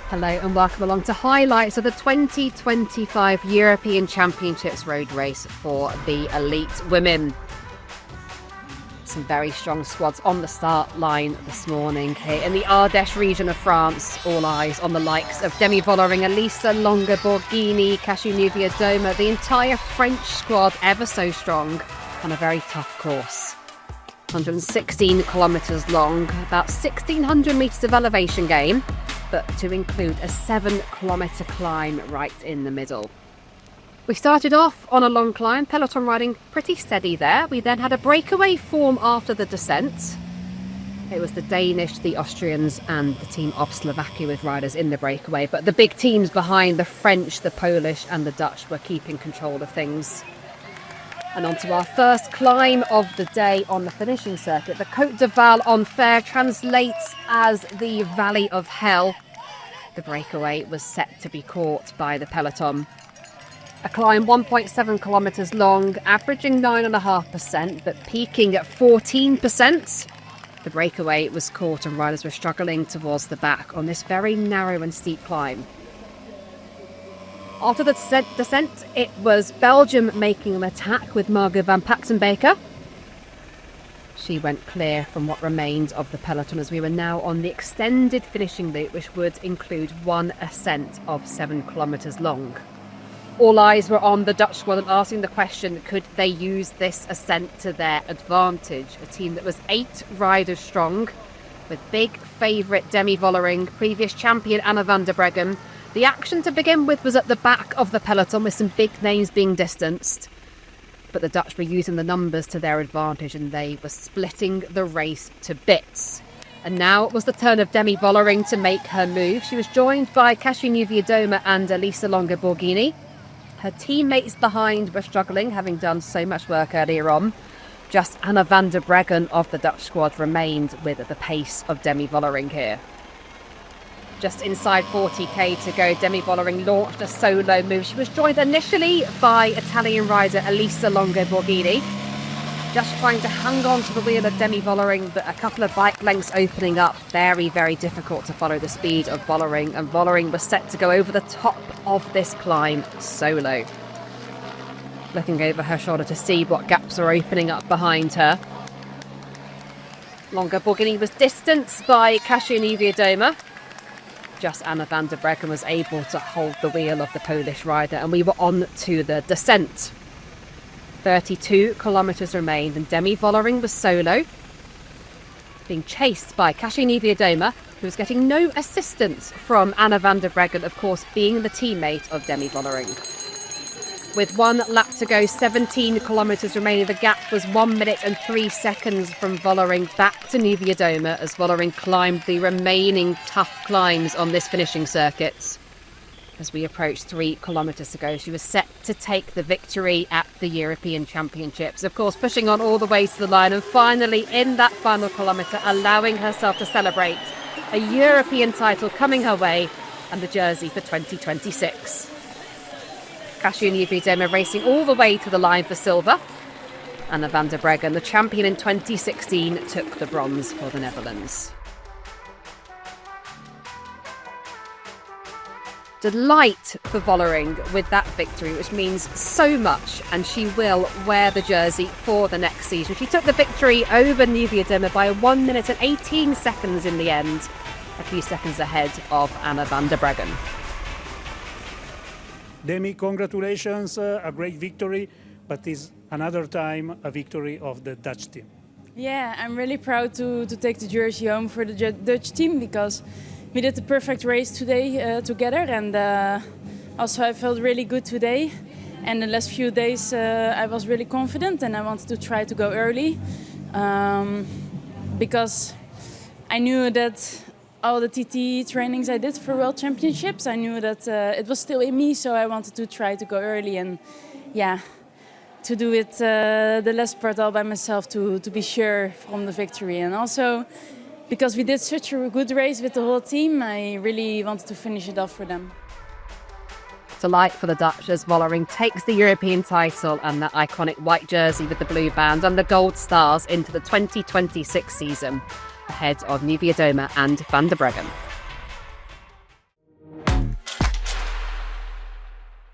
Hello and welcome along to highlights of the 2025 European Championships road race for the elite women. Some very strong squads on the start line this morning here in the Ardèche region of France. All eyes on the likes of Demi Volering, Elisa Longa-Borghini, Cashew-Neuvier-Doma, the entire French squad ever so strong on a very tough course. 116 kilometres long, about 1,600 metres of elevation gain, but to include a 7-kilometre climb right in the middle. We started off on a long climb, peloton riding pretty steady there. We then had a breakaway form after the descent. It was the Danish, the Austrians and the team of Slovakia with riders in the breakaway, but the big teams behind, the French, the Polish and the Dutch, were keeping control of things. And on to our first climb of the day on the finishing circuit. The Côte de Val en Fer translates as the Valley of Hell. The breakaway was set to be caught by the peloton. A climb 1.7 kilometres long, averaging 9.5%, but peaking at 14%. The breakaway was caught and riders were struggling towards the back on this very narrow and steep climb. After the descent, it was Belgium making an attack with Margot van Patsenbaker. She went clear from what remained of the peloton as we were now on the extended finishing loop, which would include one ascent of 7 kilometres long. All eyes were on the Dutch squad and asking the question, could they use this ascent to their advantage? A team that was 8 riders strong, with big favourite Demi Volering, previous champion Anna van der Breggen. The action to begin with was at the back of the peloton with some big names being distanced. But the Dutch were using the numbers to their advantage and they were splitting the race to bits. And now it was the turn of Demi Volering to make her move. She was joined by Cashew-Neuvier-Doma and Elisa Longa-Borghini. Her teammates behind were struggling, having done so much work earlier on. Just Anna van der Breggen of the Dutch squad remained with the pace of Demi Volering here. Just inside 40k to go, Demi Volering launched a solo move. She was joined initially by Italian rider Elisa Longa-Borghini. Just trying to hang on to the wheel of Demi Volering, but a couple of bike lengths opening up. Very, very difficult to follow the speed of Volering, and Volering was set to go over the top of this climb solo. Looking over her shoulder to see what gaps are opening up behind her. Longa-Borghini was distanced by Cashew-Neuvier-Doma. Just Anna van der Breggen was able to hold the wheel of the Polish rider, and we were on to the descent. 32 kilometres remained and Demi Volering was solo, being chased by Cashew-Neuvier-Doma, who was getting no assistance from Anna van der Breggen, of course being the teammate of Demi Volering. With 1 lap to go, 17 kilometres remaining, the gap was 1 minute and 3 seconds from Volering back to Neuvier-Doma as Volering climbed the remaining tough climbs on this finishing circuit. As we approached 3 kilometres to go, she was set to take the victory at the European Championships. Of course, pushing on all the way to the line and finally in that final kilometre allowing herself to celebrate a European title coming her way and the jersey for 2026. Cashew-Neuvier-Doma racing all the way to the line for silver. Anna van der Breggen, the champion in 2016, took the bronze for the Netherlands. Delight for Volering with that victory, which means so much, and she will wear the jersey for the next season. She took the victory over Neuvier-Doma by 1 minute and 18 seconds in the end, a few seconds ahead of Anna van der Breggen. Demi, congratulations, a great victory, but is another time a victory of the Dutch team. Yeah, I'm really proud to take the jersey home for the Dutch team because we did the perfect race today together, and also I felt really good today. And the last few days I was really confident and I wanted to try to go early because I knew that all the TT trainings I did for World Championships, I knew that it was still in me, so I wanted to try to go early and to do it the last part all by myself to be sure from the victory. And also because we did such a good race with the whole team, I really wanted to finish it off for them. Delight for the Dutch as Volering takes the European title and that iconic white jersey with the blue band and the gold stars into the 2026 season, ahead of Neuvier-Doma and van der Breggen.